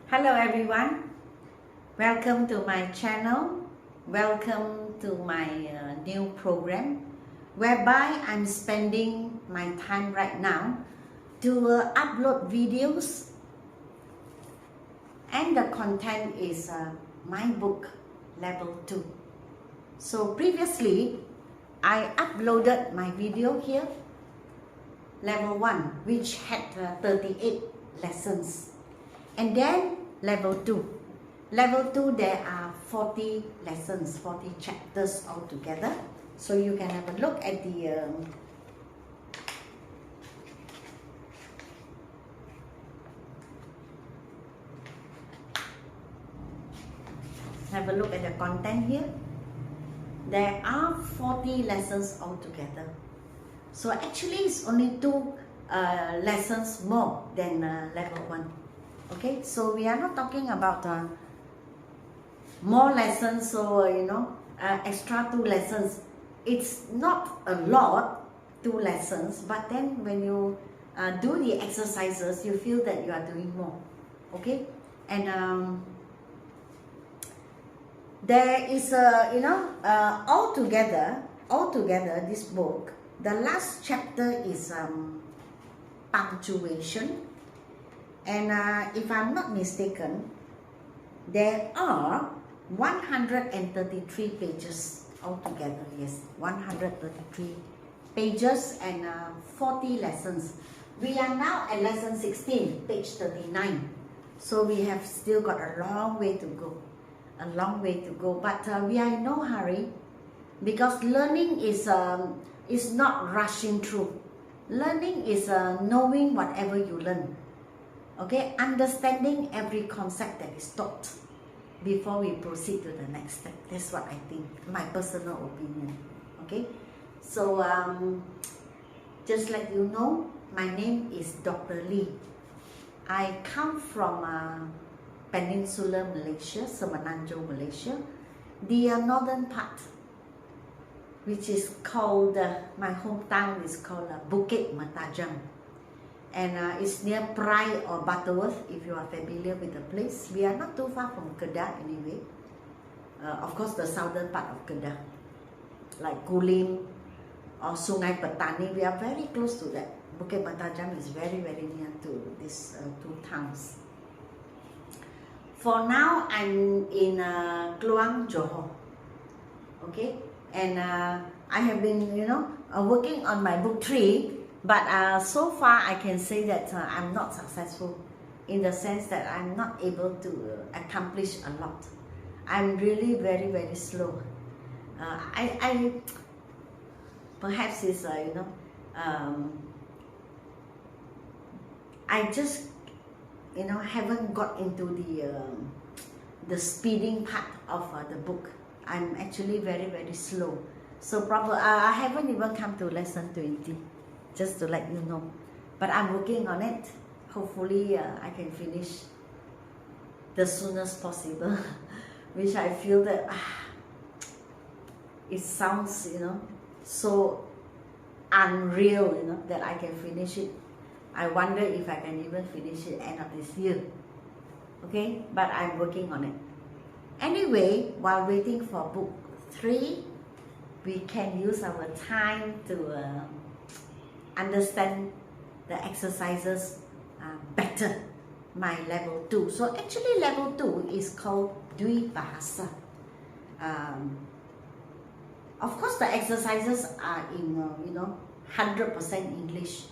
Hello everyone, welcome to my channel, welcome to my new program whereby I'm spending my time right now to upload videos, and the content is my book level 2. So previously I uploaded my video here, level 1, which had 38 lessons, and then level 2. Level 2, there are 40 lessons, 40 chapters altogether. So you can have a look at the content here. There are 40 lessons altogether. So actually it's only 2 lessons more than level 1. Okay, so we are not talking about more lessons, so extra 2 lessons. It's not a lot, 2 lessons, but then when you do the exercises, you feel that you are doing more. Okay, and there is altogether this book, the last chapter is punctuation, and if I'm not mistaken, there are 133 pages altogether. Yes, 133 pages and 40 lessons. We are now at lesson 16, page 39. So we have still got a long way to go. But we are in no hurry, because learning is not rushing through. Learning is knowing whatever you learn. Okay, understanding every concept that is taught before we proceed to the next step. That's what I think, my personal opinion. Okay, so just let you know, my name is Dr. Lee. I come from Peninsular Malaysia, Semenanjung, Malaysia, the northern part, which is called, my hometown is called Bukit Mertajam. And it's near Prai or Butterworth, if you are familiar with the place. We are not too far from Kedah anyway. Of course, the southern part of Kedah, like Kulim or Sungai Petani, we are very close to that. Bukit Mertajam is very, very near to these 2 towns. For now, I'm in Kluang, Johor. Okay, and I have been, working on my book 3. But so far I can say that I'm not successful, in the sense that I'm not able to accomplish a lot. I'm really very, very slow. I perhaps is I just haven't got into the speeding part of the book. I'm actually very, very slow. So probably I haven't even come to lesson 20. Just to let you know, but I'm working on it. Hopefully I can finish the soonest possible, which I feel that it sounds so unreal, that I can finish it. I wonder if I can even finish it end of this year. Okay, but I'm working on it. Anyway, while waiting for book 3, we can use our time to understand the exercises better, my level 2. So actually level 2 is called Dwi Bahasa. Of course the exercises are in 100% English,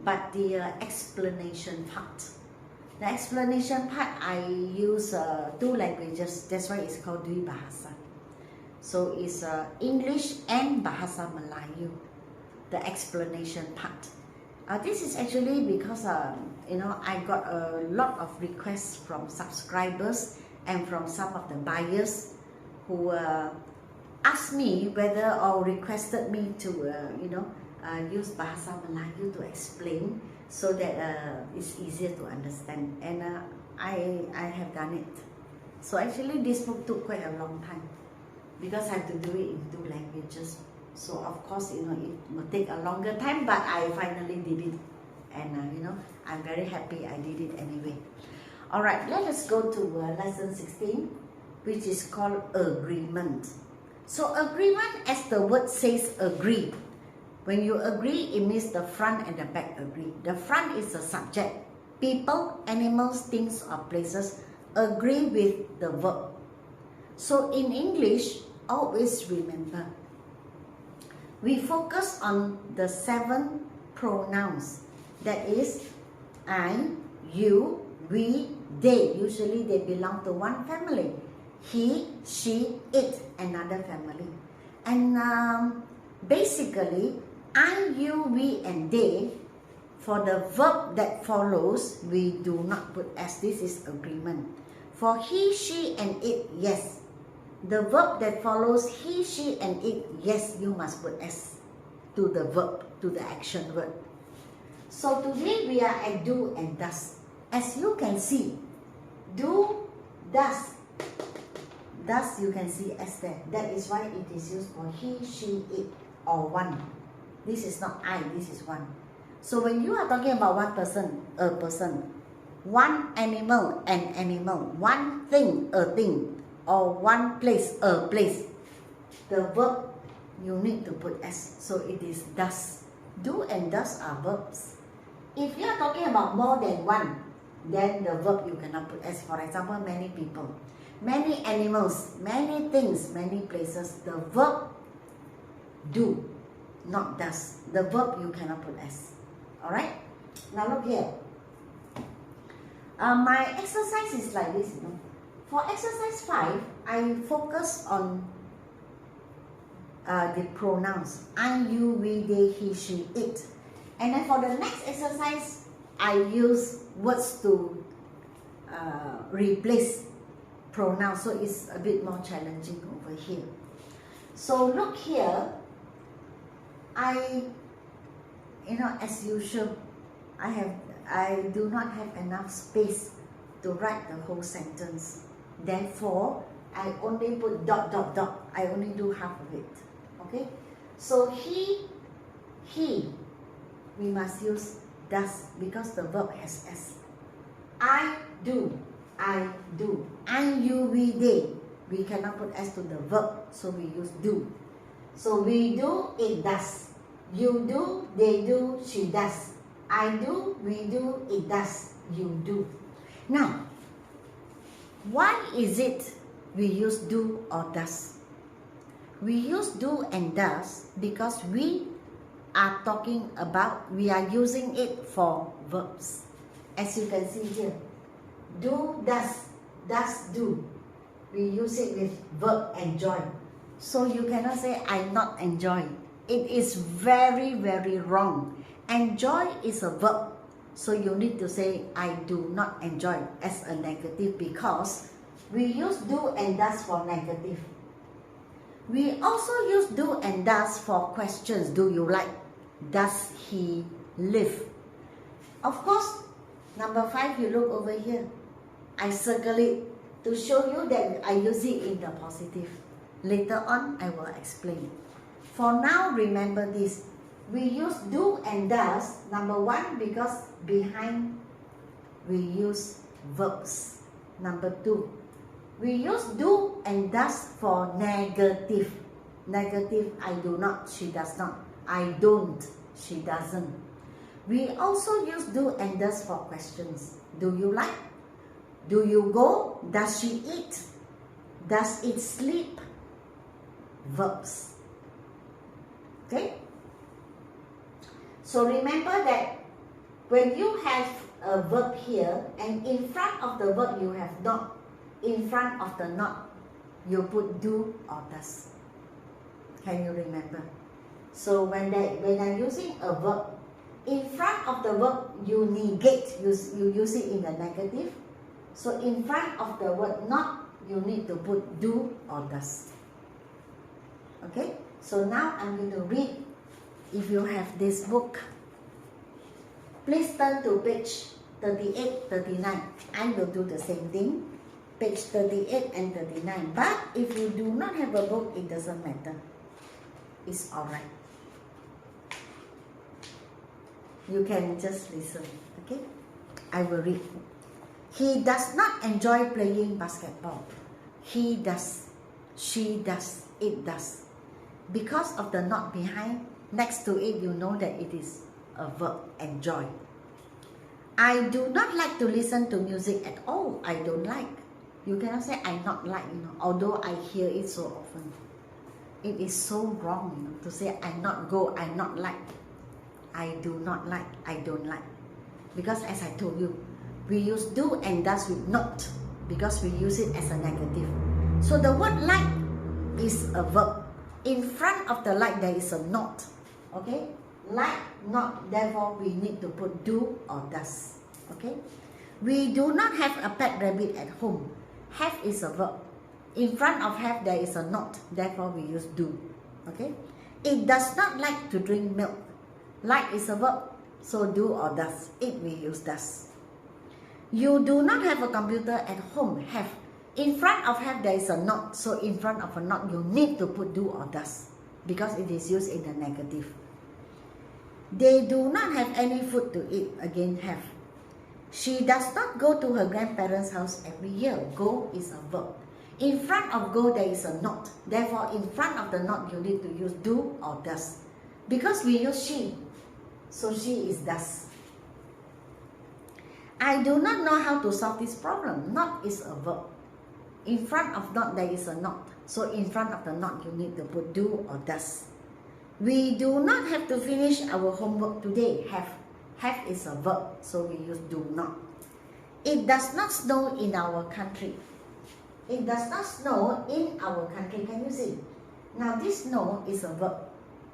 but the explanation part I use 2 languages. That's why it's called Dwi Bahasa. So it's English and Bahasa Melayu, the explanation part. This is actually because I got a lot of requests from subscribers and from some of the buyers who asked me whether, or requested me to use Bahasa Melayu to explain, so that it's easier to understand, and I have done it. So actually this book took quite a long time, because I have to do it in 2 languages. So of course, it will take a longer time, but I finally did it, and I'm very happy I did it anyway. Alright, let us go to lesson 16, which is called agreement. So agreement, as the word says, agree. When you agree, it means the front and the back agree. The front is the subject. People, animals, things or places agree with the verb. So in English, always remember, we focus on the 7 pronouns. That is, I, you, we, they. Usually they belong to one family. He, she, it, another family. And basically, I, you, we, and they, for the verb that follows, we do not put S. This is agreement. For he, she, and it, yes. The verb that follows he, she, and it, yes, you must put S to the verb, to the action word. So today we are at do and does. As you can see, do, does. Does you can see S there. That is why it is used for he, she, it, or one. This is not I, this is one. So when you are talking about one person, a person, one animal, an animal, one thing, a thing, or one place, a place, the verb you need to put S. So it is does. Do and does are verbs. If you are talking about more than one, then the verb you cannot put S. For example, many people, many animals, many things, many places. The verb do, not does. The verb you cannot put S. Alright? Now look here. My exercise is like this, you know. For exercise 5, I focus on the pronouns I, you, we, they, he, she, it. And then for the next exercise, I use words to replace pronouns. So it's a bit more challenging over here. So look here. As usual, I do not have enough space to write the whole sentence. Therefore, I only put dot, dot, dot. I only do half of it. Okay? So he, we must use does because the verb has S. I do. I, you, we, they. We cannot put S to the verb, so we use do. So we do, it does. You do, they do, she does. I do, we do, it does, you do. Now, why is it we use do or does? We use do and does because we are using it for verbs. As you can see here, do, does, do. We use it with verb enjoy. So you cannot say I not enjoy. It is very, very wrong. Enjoy is a verb. So you need to say I do not enjoy as a negative because we use do and does for negative. We also use do and does for questions. Do you like? Does he live? Of course, number 5, you look over here. I circle it to show you that I use it in the positive. Later on, I will explain. For now, remember this. We use do and does, number 1, because behind we use verbs. Number 2, we use do and does for negative. Negative, I do not, she does not. I don't, she doesn't. We also use do and does for questions. Do you like? Do you go? Does she eat? Does it sleep? Verbs. Okay? So remember that when you have a verb here and in front of the verb you have not, in front of the not, you put do or does. Can you remember? So when I'm using a verb, in front of the verb you negate, you use it in the negative. So in front of the word not, you need to put do or does. Okay? So now I'm going to read. If you have this book, please turn to page 38, 39. I will do the same thing. Page 38 and 39. But if you do not have a book, it doesn't matter. It's alright. You can just listen. Okay? I will read. He does not enjoy playing basketball. He does. She does. It does. Because of the not behind, next to it, you know that it is a verb, enjoy. I do not like to listen to music at all. I don't like. You cannot say I not like, although I hear it so often. It is so wrong, to say I not go, I not like. I do not like, I don't like. Because as I told you, we use do and does with not, because we use it as a negative. So the word like is a verb. In front of the like there is a not. Okay? Like, not, therefore we need to put do or does. Okay? We do not have a pet rabbit at home. Have is a verb. In front of have there is a not, therefore we use do. Okay? It does not like to drink milk. Like is a verb, so do or does. It we use does. You do not have a computer at home. Have. In front of have there is a not, so in front of a not you need to put do or does, because it is used in the negative. They do not have any food to eat. Again, have. She does not go to her grandparents' house every year. Go is a verb. In front of go there is a not. Therefore, in front of the not you need to use do or does. Because we use she, so she is does. I do not know how to solve this problem. Not is a verb. In front of not there is a not. So in front of the not you need to put do or does. We do not have to finish our homework today. Have. Have is a verb, so we use do not. It does not snow in our country. It does not snow in our country. Can you see? Now this snow is a verb.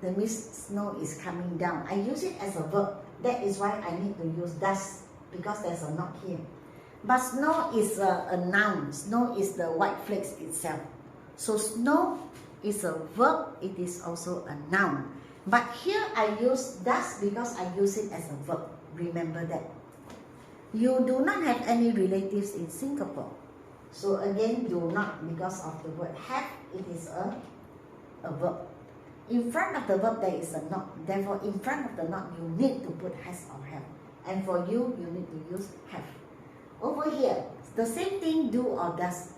That means snow is coming down. I use it as a verb. That is why I need to use does, because there's a not here. But snow is a noun. Snow is the white flakes itself. So snow is a verb. It is also a noun. But here I use does because I use it as a verb. Remember that. You do not have any relatives in Singapore. So again, do not, because of the word have, it is a verb. In front of the verb there is a not. Therefore, in front of the not you need to put has or have. And for you need to use have. Over here, the same thing, do or does.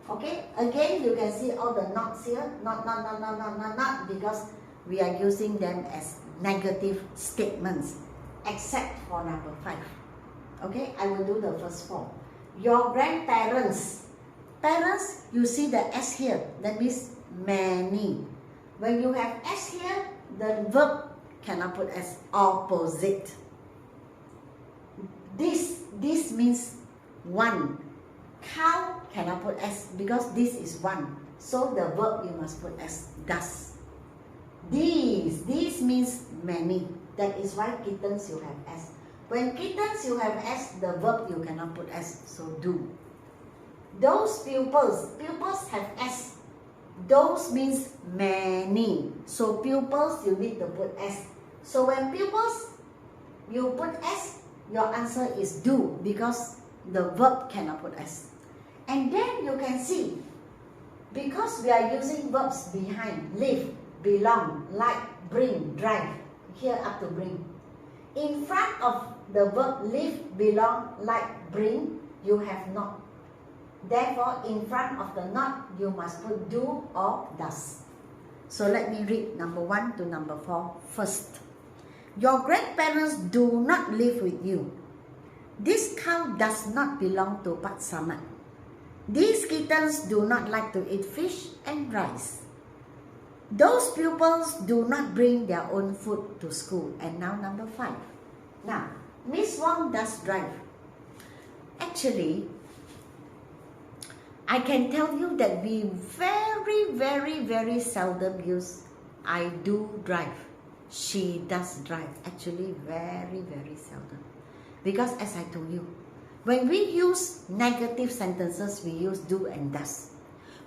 Okay, again you can see all the nots here. Not, because we are using them as negative statements, except for number 5. Okay, I will do the first 4. Your grandparents. Parents, you see the S here. That means many. When you have S here, the verb cannot put as opposite. This means one. Cow cannot put S because this is one. So the verb you must put as does. These means many. That is why kittens you have S. When kittens you have S, the verb you cannot put S, so do. Those pupils have S. Those means many. So pupils you need to put S. So when pupils you put S, your answer is do, because the verb cannot put S. And then you can see, because we are using verbs behind, live, belong, like, bring, drive, here up to bring. In front of the verb live, belong, like, bring, you have not. Therefore, in front of the not, you must put do or does. So let me read number 1 to number 4 first. Your grandparents do not live with you. This cow does not belong to Pak Samad. These kittens do not like to eat fish and rice. Those pupils do not bring their own food to school. And now number 5. Now, Miss Wong does drive. Actually, I can tell you that we very seldom use I do drive. She does drive. Actually, very seldom. Because as I told you, when we use negative sentences, we use do and does.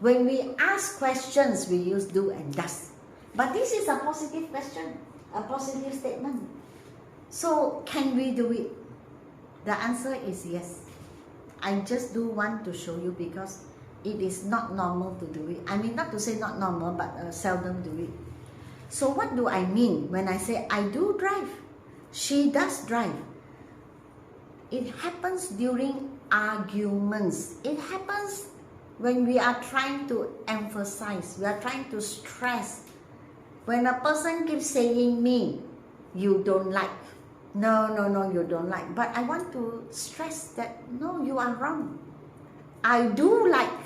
When we ask questions, we use do and does. But this is a positive question, a positive statement. So, can we do it? The answer is yes. I just do want to show you because it is not normal to do it. I mean, not to say not normal, but seldom do it. So what do I mean when I say I do drive? She does drive. It happens during arguments. It happens when we are trying to emphasize, we are trying to stress. When a person keeps saying me, you don't like. No, no, no, you don't like. But I want to stress that, no, you are wrong. I do like.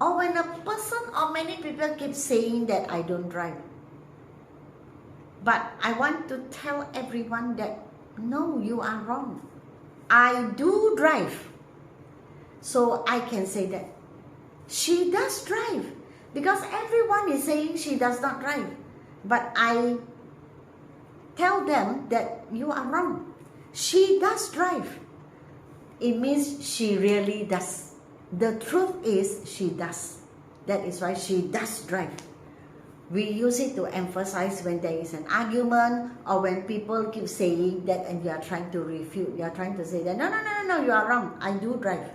Or when a person or many people keep saying that I don't drive. But I want to tell everyone that, no, you are wrong. I do drive. So I can say that she does drive. Because everyone is saying she does not drive. But I tell them that you are wrong. She does drive. It means she really does. The truth is she does. That is why she does drive. We use it to emphasize when there is an argument or when people keep saying that and you are trying to refute. You are trying to say that, no, no, no, no, no, you are wrong. I do drive.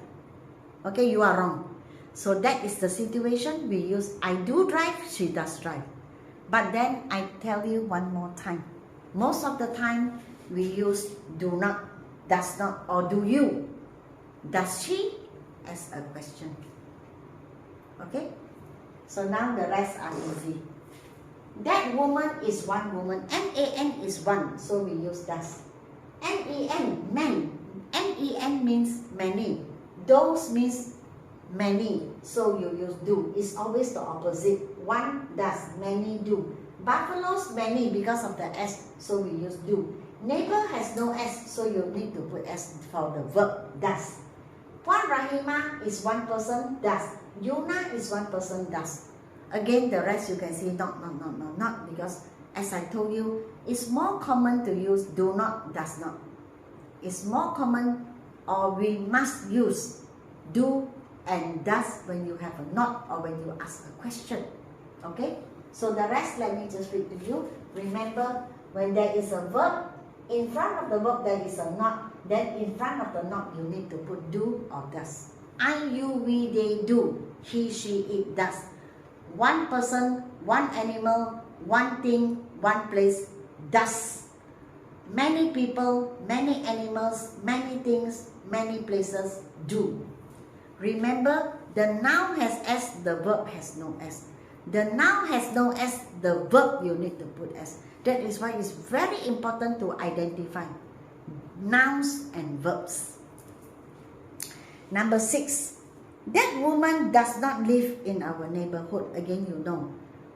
Okay, you are wrong. So that is the situation. We use I do drive, she does drive. But then I tell you one more time. Most of the time we use do not, does not, or do you, does she as a question. Okay? So now the rest are easy. That woman is one woman. M-A-N is one, so we use does. M-E-N, man. M-E-N means many. Those means many, so you use do. It's always the opposite. One does, many do. Buffaloes, many because of the S, so we use do. Neighbor has no S, so you need to put S for the verb, does. Puan Rahimah is one person, does. Yuna is one person, does. Again, the rest you can see not, because as I told you, it's more common to use do not, does not. It's more common, or we must use do and does when you have a not or when you ask a question. Okay? So the rest, let me just read to you. Remember, when there is a verb, in front of the verb there is a not, then in front of the not you need to put do or does. I, you, we, they do. He, she, it does. One person, one animal, one thing, one place, does. Many people, many animals, many things, many places, do. Remember, the noun has S, the verb has no S. The noun has no S, the verb you need to put S. That is why it's very important to identify nouns and verbs. Number 6. That woman does not live in our neighborhood. Again, you know,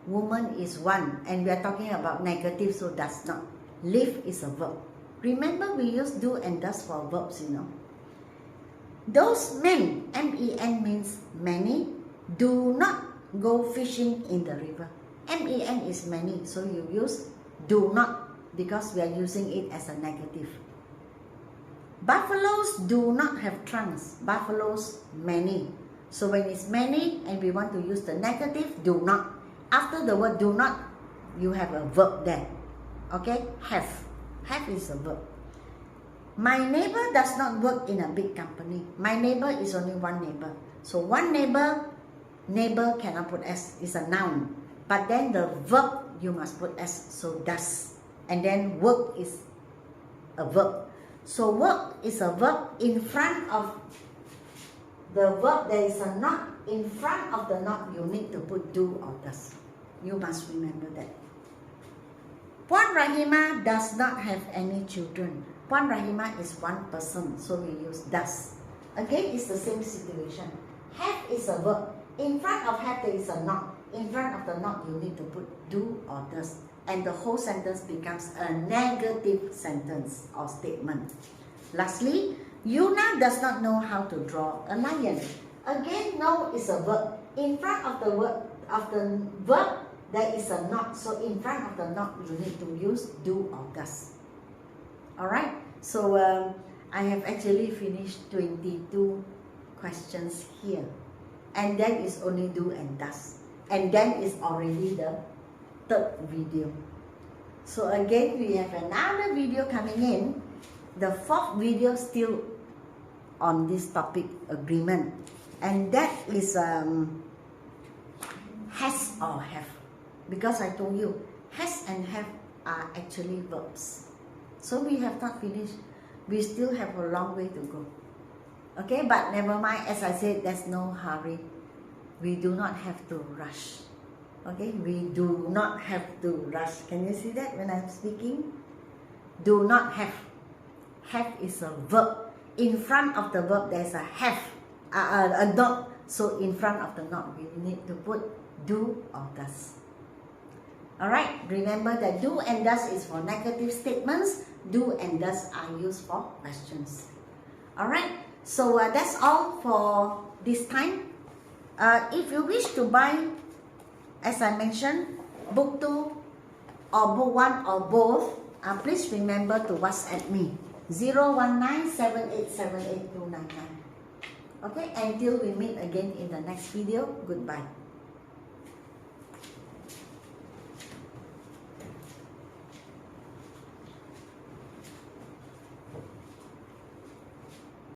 woman is one, and we are talking about negative, so does not. Live is a verb. Remember, we use do and does for verbs, you know. Those men, M-E-N means many, do not go fishing in the river. M-E-N is many, so you use do not because we are using it as a negative. Buffaloes do not have trunks. Buffaloes, many. So when it's many and we want to use the negative, do not. After the word do not, you have a verb there. Okay? Have. Have is a verb. My neighbor does not work in a big company. My neighbor is only one neighbor. So one neighbor, neighbor cannot put S. It's a noun. But then the verb, you must put S. So does. And then work is a verb. So work is a verb. In front of the verb there is a not. In front of the not you need to put do or does. You must remember that. Puan Rahimah does not have any children. Puan Rahimah is one person, so we use does. Again, it's the same situation. Have is a verb. In front of have there is a not. In front of the not you need to put do or does. And the whole sentence becomes a negative sentence or statement. Lastly, Yuna does not know how to draw a lion. Again, know is a verb. In front of the word of the verb, there is a not. So in front of the not, you need to use do or does. Alright, so I have actually finished 22 questions here. And then it's only do and does. And then it's already the third video. So again, we have another video coming in. The fourth video still on this topic, agreement. And that is has or have. Because I told you, has and have are actually verbs. So we have not finished. We still have a long way to go. Okay, but never mind, as I said, there's no hurry. We do not have to rush. Okay, we do not have to rush. Can you see that when I'm speaking? Do not have. Have is a verb. In front of the verb, there's a have, a not. So in front of the not, we need to put do or does. Alright, remember that do and does is for negative statements. Do and does are used for questions. Alright, so that's all for this time. If you wish to buy, as I mentioned, book 2 or book 1 or both, please remember to WhatsApp me 019-7878-299. Okay, until we meet again in the next video, goodbye.